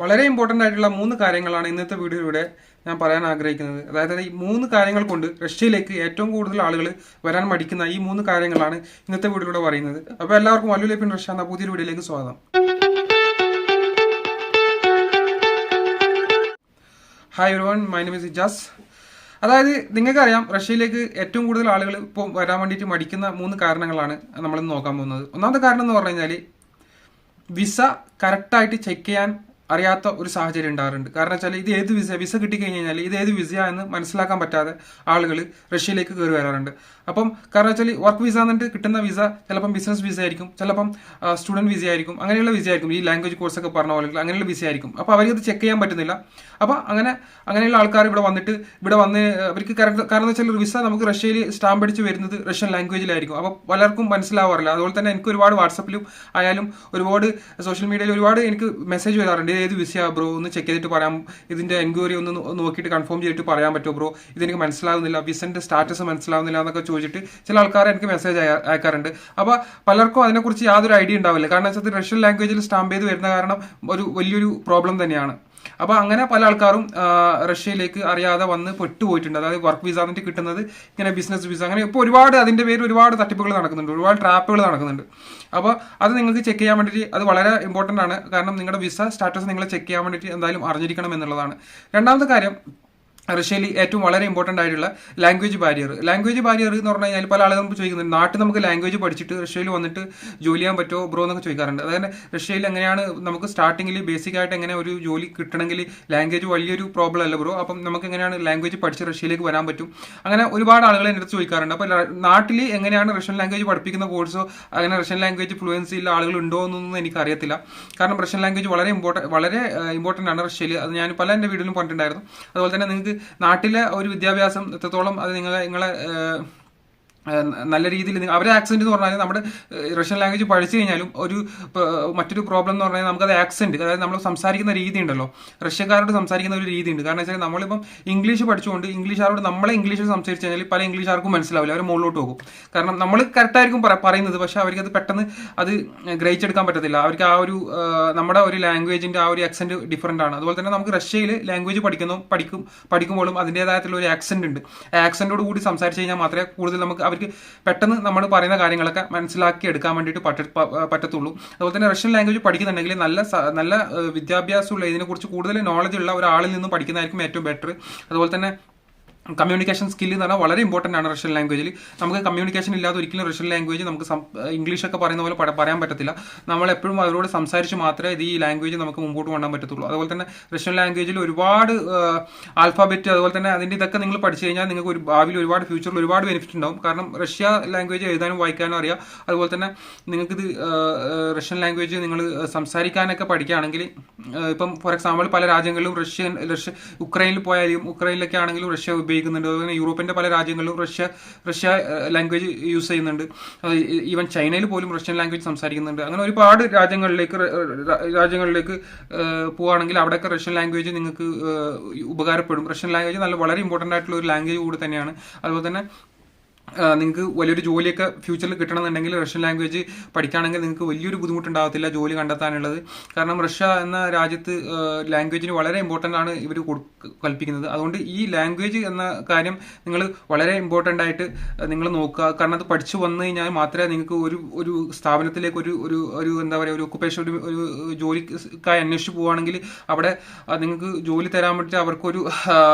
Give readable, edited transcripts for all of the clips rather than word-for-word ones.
വളരെ ഇമ്പോർട്ടൻ്റ് ആയിട്ടുള്ള 3 കാര്യങ്ങളാണ് ഇന്നത്തെ വീഡിയോയിലൂടെ ഞാൻ പറയാൻ ആഗ്രഹിക്കുന്നത്. അതായത് ഈ 3 കാര്യങ്ങൾ കൊണ്ട് റഷ്യയിലേക്ക് ഏറ്റവും കൂടുതൽ ആളുകൾ വരാൻ മടിക്കുന്ന ഈ 3 കാര്യങ്ങളാണ് ഇന്നത്തെ വീഡിയോയിലൂടെ പറയുന്നത്. അപ്പോൾ എല്ലാവർക്കും വല്ലു ലൈഫ് ഇൻ റഷ്യ എന്ന പുതിയൊരു വീഡിയോയിലേക്ക് സ്വാഗതം. Hi everyone, my name is Ijaz. അതായത് നിങ്ങൾക്കറിയാം, റഷ്യയിലേക്ക് ഏറ്റവും കൂടുതൽ ആളുകൾ ഇപ്പോൾ വരാൻ വേണ്ടിയിട്ട് മടിക്കുന്ന 3 കാരണങ്ങളാണ് നമ്മളിന്ന് നോക്കാൻ പോകുന്നത്. ഒന്നാമത്തെ കാരണം എന്ന് പറഞ്ഞു കഴിഞ്ഞാൽ വിസ കറക്റ്റായിട്ട് ചെക്ക് ചെയ്യാൻ അറിയാത്ത ഒരു സാഹചര്യം ഉണ്ടാകാറുണ്ട്. കാരണം വെച്ചാൽ ഇത് ഏത് വിസ കിട്ടിക്കഴിഞ്ഞാൽ ഇത് ഏത് വിസയാ എന്ന് മനസ്സിലാക്കാൻ പറ്റാതെ ആളുകൾ റഷ്യയിലേക്ക് കയറി വരാറുണ്ട്. അപ്പം കാരണം വെച്ചാൽ വർക്ക് വിസ എന്നിട്ട് കിട്ടുന്ന വിസ ചിലപ്പം ബിസിനസ് വിസ ആയിരിക്കും, ചിലപ്പം സ്റ്റുഡൻറ് വിസ ആയിരിക്കും, അങ്ങനെയുള്ള വിസ ആയിരിക്കും, ഈ ലാംഗ്വേജ് കോഴ്സൊക്കെ പറഞ്ഞ പോലെ അങ്ങനെയുള്ള വിസ ആയിരിക്കും. അപ്പോൾ അവർക്കത് ചെക്ക് ചെയ്യാൻ പറ്റുന്നില്ല. അപ്പോൾ അങ്ങനെയുള്ള ആൾക്കാർ ഇവിടെ വന്ന് അവർക്ക് കാരണം വെച്ചാൽ ഒരു വിസ നമുക്ക് റഷ്യയിൽ സ്റ്റാമ്പ് അടിച്ച് വരുന്നത് റഷ്യൻ ലാംഗ്വേജിലായിരിക്കും. അപ്പോൾ പലർക്കും മനസ്സിലാവാറില്ല. അതുപോലെ തന്നെ എനിക്ക് ഒരുപാട് വാട്സപ്പിലും ആയാലും ഒരുപാട് സോഷ്യൽ മീഡിയയിൽ ഒരുപാട് എനിക്ക് മെസ്സേജ് വരാറുണ്ട്, ഏത് വിസയാ ബ്രോ, ഒന്ന് ചെക്ക് ചെയ്തിട്ട് പറയാം, ഇതിന്റെ എൻക്വയറി ഒന്ന് നോക്കിയിട്ട് കൺഫേം ചെയ്തിട്ട് പറയാൻ പറ്റുമോ ബ്രോ, ഇതെനിക്ക് മനസ്സിലാവുന്നില്ല, വിസന്റെ സ്റ്റാറ്റസ് മനസ്സിലാവുന്നില്ല എന്നൊക്കെ ചോദിച്ചിട്ട് ചില ആൾക്കാർ എനിക്ക് മെസ്സേജ് അയക്കാറുണ്ട്. അപ്പോൾ പലർക്കും അതിനെക്കുറിച്ച് യാതൊരു ഐഡിയ ഉണ്ടാവില്ല. കാരണം വെച്ചാൽ റഷ്യൻ ലാംഗ്വേജിൽ സ്റ്റാമ്പ് ചെയ്ത് വരുന്ന കാരണം ഒരു വലിയൊരു പ്രോബ്ലം തന്നെയാണ്. അപ്പോൾ അങ്ങനെ പല ആൾക്കാരും റഷ്യയിലേക്ക് അറിയാതെ വന്ന് പെട്ടുപോയിട്ടുണ്ട്. അതായത് വർക്ക് വിസ എന്നിട്ട് കിട്ടുന്നത് ഇങ്ങനെ ബിസിനസ് വിസ, അങ്ങനെ ഇപ്പോൾ അതിന്റെ പേര് ഒരുപാട് തട്ടിപ്പുകൾ നടക്കുന്നുണ്ട്, ഒരുപാട് ട്രാപ്പുകൾ നടക്കുന്നുണ്ട്. അപ്പോൾ അത് നിങ്ങൾക്ക് ചെക്ക് ചെയ്യാൻ വേണ്ടിയിട്ട് അത് വളരെ ഇമ്പോർട്ടൻ്റ് ആണ്. കാരണം നിങ്ങളുടെ വിസ സ്റ്റാറ്റസ് നിങ്ങൾ ചെക്ക് ചെയ്യാൻ വേണ്ടിയിട്ട് എന്തായാലും അറിഞ്ഞിരിക്കണം എന്നുള്ളതാണ്. രണ്ടാമത്തെ കാര്യം, റഷ്യയിൽ ഏറ്റവും വളരെ ഇമ്പോർട്ടൻ്റ് ആയിട്ടുള്ള ലാംഗ്വേജ് ബാരിയർ എന്ന് പറഞ്ഞു കഴിഞ്ഞാൽ പല ആളുകളും ചോദിക്കുന്നുണ്ട്, നാട്ടിൽ നമുക്ക് ലാംഗ്വേജ് പഠിച്ചിട്ട് റഷ്യയിൽ വന്നിട്ട് ജോലി ചെയ്യാൻ പറ്റുമോ ബ്രോ എന്നൊക്കെ ചോദിക്കാറുണ്ട്. അതായത് റഷ്യയിൽ എങ്ങനെയാണ് നമുക്ക് സ്റ്റാർട്ടിങ്ങിൽ ബേസിക് ആയിട്ട് എങ്ങനെ ഒരു ജോലി കിട്ടണമെങ്കിൽ ലാംഗ്വേജ് വലിയൊരു പ്രോബ്ലം അല്ല ബ്രോ, അപ്പം നമുക്ക് എങ്ങനെയാണ് ലാംഗ്വേജ് പഠിച്ച് റഷ്യയിലേക്ക് വരാൻ പറ്റും? അങ്ങനെ ഒരുപാട് ആളുകൾ എൻ്റെ അടുത്ത് ചോദിക്കാറുണ്ട്. അപ്പോൾ നാട്ടിൽ എങ്ങനെയാണ് റഷ്യൻ ലാംഗ്വേജ് പഠിപ്പിക്കുന്ന കോഴ്സോ അങ്ങനെ റഷ്യൻ ലാംഗ്വേജ് ഫ്ലുവൻസി ഉള്ള ആളുകൾ ഉണ്ടോ എന്നൊന്നും എനിക്കറിയത്തില്ല. കാരണം റഷ്യൻ ലാംഗ്വേജ് വളരെ ഇമ്പോർട്ടൻ്റ് ആണ് റഷ്യയിൽ. അത് ഞാൻ പല എൻ്റെ വീഡിയോയിലും പറഞ്ഞിട്ടുണ്ടായിരുന്നു. അതുപോലെ തന്നെ നിങ്ങൾക്ക് നാട്ടിലെ ഒരു വിദ്യാഭ്യാസം എത്രത്തോളം അത് നിങ്ങളെ നല്ല രീതിയിൽ അവരെ ആക്സെന്റ് എന്ന് പറഞ്ഞാൽ നമ്മുടെ റഷ്യൻ ലാംഗ്വേജ് പഠിച്ചു കഴിഞ്ഞാലും മറ്റൊരു പ്രോബ്ലം എന്ന് പറഞ്ഞാൽ നമുക്കത് ആക്സെന്റ്, അതായത് നമ്മൾ സംസാരിക്കുന്ന രീതി ഉണ്ടല്ലോ, റഷ്യക്കാരോട് സംസാരിക്കുന്ന ഒരു രീതി ഉണ്ട്. കാരണം വെച്ചാൽ നമ്മളിപ്പം ഇംഗ്ലീഷ് പഠിച്ചുകൊണ്ട് ഇംഗ്ലീഷുകാരോട് നമ്മളെ ഇംഗ്ലീഷിൽ സംസാരിച്ചു കഴിഞ്ഞാൽ പല ഇംഗ്ലീഷുകാർക്കും മനസ്സിലാവില്ല, അവർ മുകളിലോട്ട് പോകും. കാരണം നമ്മൾ കറക്റ്റായിരിക്കും പറയുന്നത്, പക്ഷെ അവർക്ക് അത് പെട്ടെന്ന് അത് ഗ്രഹിച്ചെടുക്കാൻ പറ്റത്തില്ല. അവർക്ക് ആ ഒരു നമ്മുടെ ഒരു ലാംഗ്വേജിന്റെ ആ ഒരു ആക്സെന്റ് ഡിഫറൻ്റ് ആണ്. അതുപോലെ തന്നെ നമുക്ക് റഷ്യയിൽ ലാംഗ്വേജ് പഠിക്കുമ്പോഴും അതിൻ്റെതായിട്ടുള്ള ഒരു ആക്സെന്റ് ഉണ്ട്. ആ ആക്സെന്റോട് കൂടി സംസാരിച്ച് കഴിഞ്ഞാൽ മാത്രമേ കൂടുതൽ നമുക്ക് അവർക്ക് പെട്ടെന്ന് നമ്മൾ പറയുന്ന കാര്യങ്ങളൊക്കെ മനസ്സിലാക്കി എടുക്കാൻ വേണ്ടിയിട്ട് പറ്റത്തുള്ളൂ. അതുപോലെ തന്നെ റഷ്യൻ ലാംഗ്വേജ് പഠിക്കുന്നുണ്ടെങ്കിൽ നല്ല വിദ്യാഭ്യാസമുള്ള ഇതിനെക്കുറിച്ച് കൂടുതൽ നോളജ് ഉള്ള ഒരാളിൽ നിന്ന് പഠിക്കുന്നതായിരിക്കും ഏറ്റവും ബെറ്റർ. അതുപോലെ തന്നെ കമ്മ്യൂണിക്കേഷൻ സ്കില്ല് എന്ന് പറഞ്ഞാൽ വളരെ ഇമ്പോർട്ടൻ്റ് ആണ് റഷ്യൻ ലാംഗ്വേജിൽ. നമുക്ക് കമ്മ്യൂണിക്കേഷൻ ഇല്ലാതെ ഒരിക്കലും റഷ്യൻ ലാംഗ്വേജ് നമുക്ക് ഇംഗ്ലീഷൊക്കെ പറയുന്ന പോലെ പറയാൻ പറ്റത്തില്ല. നമ്മൾ എപ്പോഴും അവരോട് സംസാരിച്ച് മാത്രമേ ഈ ലാംഗ്വേജ് നമുക്ക് മുമ്പോട്ട് കൊണ്ടുപോകാൻ പറ്റത്തുള്ളൂ. അതുപോലെ തന്നെ റഷ്യൻ ലാംഗ്വേജിൽ ഒരുപാട് ആൽഫാബറ്റ്, അതുപോലെ തന്നെ അതിൻ്റെ ഇതൊക്കെ നിങ്ങൾ പഠിച്ചു കഴിഞ്ഞാൽ നിങ്ങൾക്ക് ഭാവിയിൽ ഒരുപാട് ഫ്യൂച്ചറിൽ ഒരുപാട് ബെനിഫിറ്റ് ഉണ്ടാവും. കാരണം റഷ്യ ലാംഗ്വേജ് എഴുതാനും വായിക്കാനും അറിയാം. അതുപോലെ തന്നെ നിങ്ങൾക്കിത് റഷ്യൻ ലാംഗ്വേജ് നിങ്ങൾ സംസാരിക്കാനൊക്കെ പഠിക്കുകയാണെങ്കിൽ, ഇപ്പം ഫോർ എക്സാമ്പിൾ പല രാജ്യങ്ങളിലും ഉക്രൈനിൽ പോയാലും ഉക്രൈനിലൊക്കെ ആണെങ്കിലും റഷ്യ ഉപയോഗിക്കുന്നുണ്ട്. അതുപോലെ തന്നെ യൂറോപ്പിന്റെ പല രാജ്യങ്ങളിലും റഷ്യ ലാംഗ്വേജ് യൂസ് ചെയ്യുന്നുണ്ട്. ഈവൻ ചൈനയിൽ പോലും റഷ്യൻ ലാംഗ്വേജ് സംസാരിക്കുന്നുണ്ട്. അങ്ങനെ ഒരുപാട് രാജ്യങ്ങളിലേക്ക് പോവുകയാണെങ്കിൽ അവിടെയൊക്കെ റഷ്യൻ ലാംഗ്വേജ് നിങ്ങൾക്ക് ഉപകാരപ്പെടും. റഷ്യൻ ലാംഗ്വേജ് വളരെ ഇമ്പോർട്ടൻ്റ് ആയിട്ടുള്ള ഒരു ലാംഗ്വേജ് കൂടി തന്നെയാണ്. അതുപോലെ തന്നെ നിങ്ങൾക്ക് വലിയൊരു ജോലിയൊക്കെ ഫ്യൂച്ചറിൽ കിട്ടണമെന്നുണ്ടെങ്കിൽ റഷ്യൻ ലാംഗ്വേജ് പഠിക്കുകയാണെങ്കിൽ നിങ്ങൾക്ക് വലിയൊരു ബുദ്ധിമുട്ടുണ്ടാകത്തില്ല ജോലി കണ്ടെത്താനുള്ളത്. കാരണം റഷ്യ എന്ന രാജ്യത്ത് ലാംഗ്വേജിന് വളരെ ഇമ്പോർട്ടൻ്റ് ആണ് ഇവർ കൽപ്പിക്കുന്നത്. അതുകൊണ്ട് ഈ ലാംഗ്വേജ് എന്ന കാര്യം നിങ്ങൾ വളരെ ഇമ്പോർട്ടൻ്റ് ആയിട്ട് നിങ്ങൾ നോക്കുക. കാരണം അത് പഠിച്ചു വന്നു കഴിഞ്ഞാൽ മാത്രമേ നിങ്ങൾക്ക് ഒരു സ്ഥാപനത്തിലേക്ക് ഒരു എന്താ പറയുക, ഒരു ഒക്കുപേഷൻ, ഒരു ജോലിക്കായി അന്വേഷിച്ച് പോവുകയാണെങ്കിൽ അവിടെ നിങ്ങൾക്ക് ജോലി തരാൻ വേണ്ടിയിട്ട് അവർക്കൊരു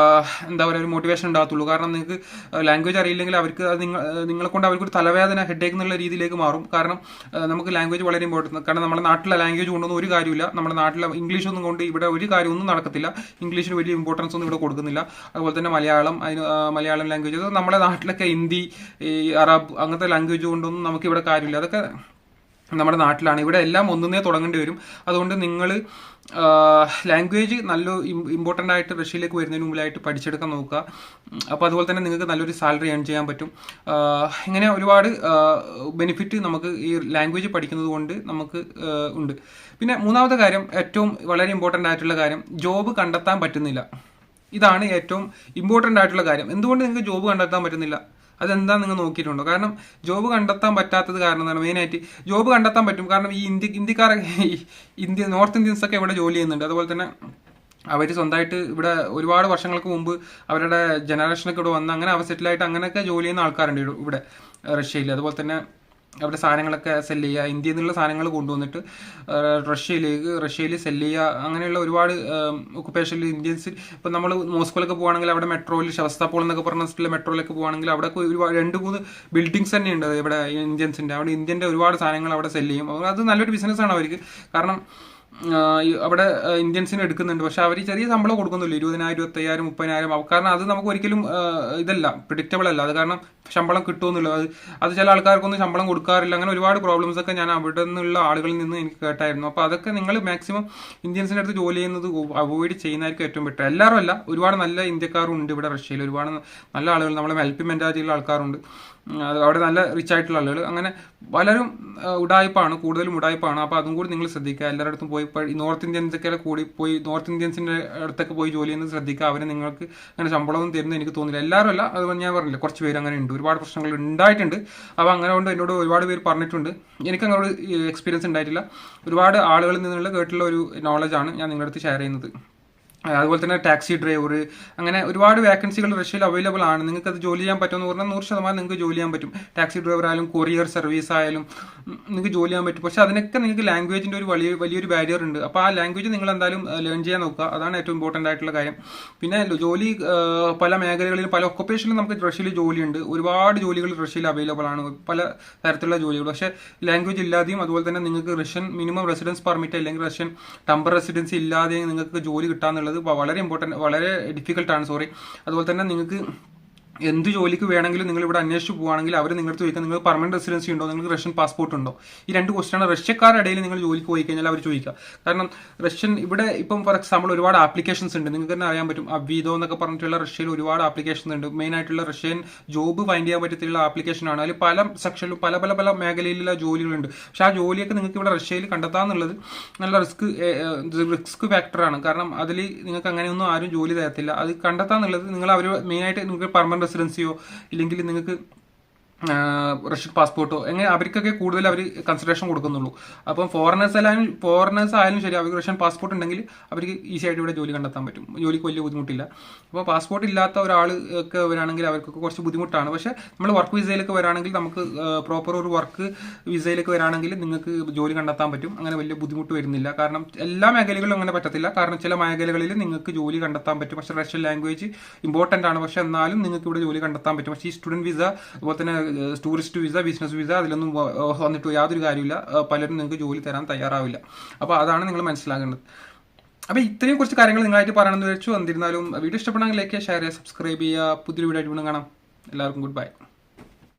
എന്താ പറയുക, ഒരു മോട്ടിവേഷൻ ഉണ്ടാകത്തുള്ളൂ. കാരണം നിങ്ങൾക്ക് ലാംഗ്വേജ് അറിയില്ലെങ്കിൽ അവർക്ക് നിങ്ങളെ കൊണ്ട് അവർക്കൊരു തലവേദന, ഹെഡേക്ക് എന്നുള്ള രീതിയിലേക്ക് മാറും. കാരണം നമുക്ക് ലാംഗ്വേജ് വളരെ ഇമ്പോർട്ടൻ്റ്. കാരണം നമ്മുടെ നാട്ടിലെ ലാംഗ്വേജ് കൊണ്ടൊന്നും ഒരു കാര്യമില്ല. നമ്മുടെ നാട്ടിലെ ഇംഗ്ലീഷ് ഒന്നും കൊണ്ട് ഇവിടെ ഒരു കാര്യമൊന്നും നടക്കത്തില്ല. ഇംഗ്ലീഷിന് വലിയ ഇമ്പോർട്ടൻസ് ഒന്നും ഇവിടെ കൊടുക്കുന്നില്ല. അതുപോലെ തന്നെ മലയാളം ലാംഗ്വേജ്, നമ്മുടെ നാട്ടിലൊക്കെ ഹിന്ദി, അറബ് അങ്ങനത്തെ ലാംഗ്വേജ് കൊണ്ടൊന്നും നമുക്ക് ഇവിടെ കാര്യമില്ല. അതൊക്കെ നമ്മുടെ നാട്ടിലാണ്. ഇവിടെ എല്ലാം ഒന്നേ തുടങ്ങേണ്ടി വരും. അതുകൊണ്ട് നിങ്ങൾ ലാംഗ്വേജ് നല്ല ഇമ്പോർട്ടൻ്റ് ആയിട്ട് റഷ്യയിലേക്ക് വരുന്നതിന് മുമ്പിലായിട്ട് പഠിച്ചെടുക്കാൻ നോക്കുക. അപ്പോൾ അതുപോലെ തന്നെ നിങ്ങൾക്ക് നല്ലൊരു സാലറി ഏൺ ചെയ്യാൻ പറ്റും. ഇങ്ങനെ ഒരുപാട് ബെനിഫിറ്റ് നമുക്ക് ഈ ലാംഗ്വേജ് പഠിക്കുന്നത് കൊണ്ട് നമുക്ക് ഉണ്ട്. പിന്നെ മൂന്നാമത്തെ കാര്യം, ഏറ്റവും വളരെ ഇമ്പോർട്ടൻ്റ് ആയിട്ടുള്ള കാര്യം, ജോബ് കണ്ടെത്താൻ പറ്റുന്നില്ല. ഇതാണ് ഏറ്റവും ഇമ്പോർട്ടൻ്റ് ആയിട്ടുള്ള കാര്യം. എന്തുകൊണ്ട് നിങ്ങൾക്ക് ജോബ് കണ്ടെത്താൻ പറ്റുന്നില്ല? അതെന്താ നിങ്ങൾ നോക്കിയിട്ടുണ്ടോ? കാരണം ജോബ് കണ്ടെത്താൻ പറ്റാത്തത് കാരണം എന്താണ്? മെയിനായിട്ട് ജോബ് കണ്ടെത്താൻ പറ്റും, കാരണം ഈ ഇന്ത്യക്കാർ നോർത്ത് ഇന്ത്യൻസ് ഒക്കെ ഇവിടെ ജോലി ചെയ്യുന്നുണ്ട്. അതുപോലെ തന്നെ അവർ സ്വന്തമായിട്ട് ഇവിടെ ഒരുപാട് വർഷങ്ങൾക്ക് മുമ്പ് അവരുടെ ജനറേഷനൊക്കെ ഇവിടെ വന്ന് അങ്ങനെ അവർ സെറ്റിലായിട്ട് അങ്ങനെയൊക്കെ ജോലി ചെയ്യുന്ന ആൾക്കാരുണ്ട് ഇവിടെ റഷ്യയിൽ. അതുപോലെ തന്നെ അവിടെ സാധനങ്ങളൊക്കെ സെല്ല് ചെയ്യുക, ഇന്ത്യയിൽ നിന്നുള്ള സാധനങ്ങൾ കൊണ്ടുവന്നിട്ട് റഷ്യയിൽ സെല്ല് ചെയ്യുക, അങ്ങനെയുള്ള ഒരുപാട് ഒക്കുപേഷനിൽ ഇന്ത്യൻസ്. ഇപ്പം നമ്മൾ മോസ്കോയിലൊക്കെ പോകുകയാണെങ്കിൽ അവിടെ മെട്രോയിൽ ഷവസ്താപോൾ എന്നൊക്കെ പറഞ്ഞിട്ടുള്ള മെട്രോയിലൊക്കെ പോകുകയാണെങ്കിൽ അവിടെ ഒരുപാട് 2-3 ബിൽഡിങ്സ് തന്നെ ഉണ്ട് ഇവിടെ ഇന്ത്യൻസിൻ്റെ. അവിടെ ഇന്ത്യൻ്റെ ഒരുപാട് സാധനങ്ങൾ അവിടെ സെല്ല് ചെയ്യും. അത് നല്ലൊരു ബിസിനസ്സാണ് അവർക്ക്. കാരണം അവിടെ ഇന്ത്യൻസിന് എടുക്കുന്നുണ്ട്, പക്ഷെ അവർ ചെറിയ ശമ്പളം കൊടുക്കുന്നില്ല, 20,000 25,000 30,000. കാരണം അത് നമുക്ക് ഒരിക്കലും ഇതല്ല, പ്രിഡിക്റ്റബിൾ അല്ല. അത് കാരണം ശമ്പളം കിട്ടുമെന്നുള്ളത് അത് ചില ആൾക്കാർക്കൊന്നും ശമ്പളം കൊടുക്കാറില്ല. അങ്ങനെ ഒരുപാട് പ്രോബ്ലംസ് ഒക്കെ ഞാൻ അവിടെ നിന്നുള്ള ആളുകളിൽ നിന്ന് എനിക്ക് കേട്ടായിരുന്നു. അപ്പോൾ അതൊക്കെ നിങ്ങൾ മാക്സിമം ഇന്ത്യൻസിൻ്റെ അടുത്ത് ജോലി ചെയ്യുന്നത് അവോയ്ഡ് ചെയ്യുന്നതായിരിക്കും ഏറ്റവും ബെറ്റർ. എല്ലാവരും അല്ല, ഒരുപാട് നല്ല ഇന്ത്യക്കാരും ഉണ്ട് ഇവിടെ റഷ്യയിൽ. ഒരുപാട് നല്ല ആളുകൾ, നമ്മളെ ഹെൽപ്പിംഗ് മെൻറ്റാലിറ്റിയുള്ള ആൾക്കാരുണ്ട്. അവിടെ നല്ല റിച്ച് ആയിട്ടുള്ള ആളുകൾ, അങ്ങനെ പലരും ഉടായ്പാണ്, കൂടുതലും ഉടായ്പാണ്. അപ്പോൾ അതും കൂടി നിങ്ങൾ ശ്രദ്ധിക്കുക. എല്ലാവരുടെ അടുത്തും പോയി നോർത്ത് ഇന്ത്യൻസൊക്കെ കൂടി പോയി നോർത്ത് ഇന്ത്യൻസിൻ്റെ അടുത്തൊക്കെ പോയി ജോലി ചെയ്യുന്നത് ശ്രദ്ധിക്കുക. അവരെ നിങ്ങൾക്ക് അങ്ങനെ ശമ്പളമൊന്നും തരുന്നത് എനിക്ക് തോന്നുന്നില്ല. എല്ലാവരും അല്ല, അത് ഞാൻ പറഞ്ഞില്ല, കുറച്ച് പേര് അങ്ങനെ ഉണ്ട്. ഒരുപാട് പ്രശ്നങ്ങൾ ഉണ്ടായിട്ടുണ്ട്. അപ്പോൾ അങ്ങനെ കൊണ്ട് എന്നോട് ഒരുപാട് പേര് പറഞ്ഞിട്ടുണ്ട്. എനിക്ക് അങ്ങനെ ഒരു എക്സ്പീരിയൻസ് ഉണ്ടായിട്ടില്ല. ഒരുപാട് ആളുകളിൽ നിന്നുള്ള കേട്ടുള്ള ഒരു നോളജാണ് ഞാൻ നിങ്ങളുടെ അടുത്ത് ഷെയർ ചെയ്യുന്നത്. അതുപോലെ തന്നെ ടാക്സി ഡ്രൈവർ, അങ്ങനെ ഒരുപാട് വേക്കൻസികൾ റഷ്യയിൽ അവൈലബിൾ ആണ്. നിങ്ങൾക്ക് അത് ജോലി ചെയ്യാൻ പറ്റുമെന്ന് പറഞ്ഞാൽ 100% നിങ്ങൾക്ക് ജോലി ചെയ്യാൻ പറ്റും. ടാക്സി ഡ്രൈവർ ആയാലും കൊറിയർ സർവീസ് ആയാലും നിങ്ങൾക്ക് ജോലി ചെയ്യാൻ പറ്റും. പക്ഷേ അതിനൊക്കെ നിങ്ങൾക്ക് ലാംഗ്വേജിൻ്റെ ഒരു വലിയൊരു ബാരിയർ ഉണ്ട്. അപ്പോൾ ആ ലാംഗ്വേജ് നിങ്ങൾ എന്തായാലും ലേൺ ചെയ്യാൻ നോക്കുക. അതാണ് ഏറ്റവും ഇമ്പോർട്ടൻ്റ് ആയിട്ടുള്ള കാര്യം. പിന്നെ ജോലി പല മേഖലകളിലും പല ഒക്കുപേഷനിലും നമുക്ക് റഷ്യയിൽ ജോലിയുണ്ട്. ഒരുപാട് ജോലികൾ റഷ്യയിൽ അവൈലബിൾ ആണ്, പല തരത്തിലുള്ള ജോലികൾ. പക്ഷേ ലാംഗ്വേജ് ഇല്ലാതെയും അതുപോലെ തന്നെ നിങ്ങൾക്ക് റഷ്യൻ മിനിമം റെസിഡൻസ് പെർമിറ്റ് അല്ലെങ്കിൽ റഷ്യൻ ടെമ്പർ റെസിഡൻസി ഇല്ലാതെയും നിങ്ങൾക്ക് ജോലി കിട്ടാന്നുള്ളത് വളരെ ഇമ്പോർട്ടൻറ്റ്, വളരെ ഡിഫിക്കൽട്ടാണ്. അതുപോലെ തന്നെ നിങ്ങൾക്ക് എന്ത് ജോലിക്ക് വേണമെങ്കിലും നിങ്ങൾ ഇവിടെ അന്വേഷിച്ച് പോവുകയാണെങ്കിൽ അവർ നിങ്ങളുടെ ചോദിക്കുക നിങ്ങൾ പെർമനന്റ് റെസിഡൻസി ഉണ്ടോ, നിങ്ങൾക്ക് റഷ്യൻ പാസ്പോർട്ട് ഉണ്ടോ. ഈ 2 ക്വസ്റ്റ്യനാണ് റഷ്യക്കാരുടെ ഇടയിൽ നിങ്ങൾ ജോലിക്ക് പോയി കഴിഞ്ഞാൽ അവർ ചോദിക്കുക. കാരണം റഷ്യൻ ഇവിടെ ഇപ്പം ഫോർ എക്സാമ്പിൾ ഒരുപാട് ആപ്ലിക്കേഷൻസ് ഉണ്ട്, നിങ്ങൾക്ക് തന്നെ അറിയാൻ പറ്റും. അവീദോ എന്നൊക്കെ പറഞ്ഞിട്ടുള്ള റഷ്യയിൽ ഒരുപാട് ആപ്ലിക്കേഷൻസ് ഉണ്ട്. മെയിൻ ആയിട്ടുള്ള റഷ്യൻ ജോബ് ഫൈൻഡ് ചെയ്യാൻ പറ്റത്തിലുള്ള ആപ്ലിക്കേഷനാണ്. അതിൽ പല സെക്ഷനിലും പല മേഖലയിലുള്ള ജോലികളുണ്ട്. പക്ഷെ ആ ജോലിയൊക്കെ നിങ്ങൾക്ക് ഇവിടെ റഷ്യയിൽ കണ്ടെത്താന്നുള്ളത് നല്ല റിസ്ക് ഫാക്ടറാണ്. കാരണം അതിൽ നിങ്ങൾക്ക് അങ്ങനെയൊന്നും ആരും ജോലി തരത്തില്ല. അത് കണ്ടെത്താന്നുള്ളത് നിങ്ങൾ അവർ മെയിനായിട്ട് നിങ്ങൾക്ക് പെർമനന്റ് റെസിഡൻസിയോ ഇല്ലെങ്കിൽ നിങ്ങൾക്ക് റഷ്യൻ പാസ്പോർട്ടോ എങ്ങനെ അവർക്കൊക്കെ കൂടുതൽ അവർ കൺസിഡറേഷൻ കൊടുക്കുന്നുള്ളൂ. അപ്പം ഫോറിനേഴ്സ് ആയാലും ശരി, അവർക്ക് റഷ്യൻ പാസ്പോർട്ട് ഉണ്ടെങ്കിൽ അവർക്ക് ഈസി ആയിട്ട് ഇവിടെ ജോലി കണ്ടെത്താൻ പറ്റും. ജോലിക്ക് വലിയ ബുദ്ധിമുട്ടില്ല. അപ്പോൾ പാസ്പോർട്ട് ഇല്ലാത്ത ഒരാൾ ഒക്കെ വരാണെങ്കിൽ അവർക്കൊക്കെ കുറച്ച് ബുദ്ധിമുട്ടാണ്. പക്ഷേ നമ്മൾ വർക്ക് വിസയിലൊക്കെ വരാണെങ്കിൽ നമുക്ക് പ്രോപ്പർ ഒരു വർക്ക് വിസയിലൊക്കെ വരാണെങ്കിൽ നിങ്ങൾക്ക് ജോലി കണ്ടെത്താൻ പറ്റും. അങ്ങനെ വലിയ ബുദ്ധിമുട്ട് വരുന്നില്ല. കാരണം എല്ലാ മേഖലകളിലും അങ്ങനെ പറ്റത്തില്ല. കാരണം ചില മേഖലകളിൽ നിങ്ങൾക്ക് ജോലി കണ്ടെത്താൻ പറ്റും. പക്ഷേ റഷ്യൻ ലാംഗ്വേജ് ഇമ്പോർട്ടൻ്റ് ആണ്. പക്ഷേ എന്നാലും നിങ്ങൾക്ക് ഇവിടെ ജോലി കണ്ടെത്താൻ പറ്റും. പക്ഷേ ഈ സ്റ്റുഡൻറ്റ് വിസ അതുപോലെ തന്നെ ടൂറിസ്റ്റ് വിസ, ബിസിനസ് വിസ അതിലൊന്നും വന്നിട്ട് യാതൊരു കാര്യമില്ല. പലരും നിങ്ങൾക്ക് ജോലി തരാൻ തയ്യാറാവില്ല. അപ്പോൾ അതാണ് നിങ്ങൾ മനസ്സിലാക്കേണ്ടത്. അപ്പോൾ ഇത്രയും കുറച്ച് കാര്യങ്ങൾ നിങ്ങളായിട്ട് പറയണമെന്ന് വെച്ചു. എന്നിരുന്നാലും വീഡിയോ ഇഷ്ടപ്പെടാമെങ്കിൽ ലൈക്ക് ചെയ്യുക, ഷെയർ ചെയ്യുക, സബ്സ്ക്രൈബ് ചെയ്യുക. പുതിയൊരു വീഡിയോ ആയിട്ട് വീണ്ടും കാണാം. എല്ലാവർക്കും ഗുഡ് ബൈ.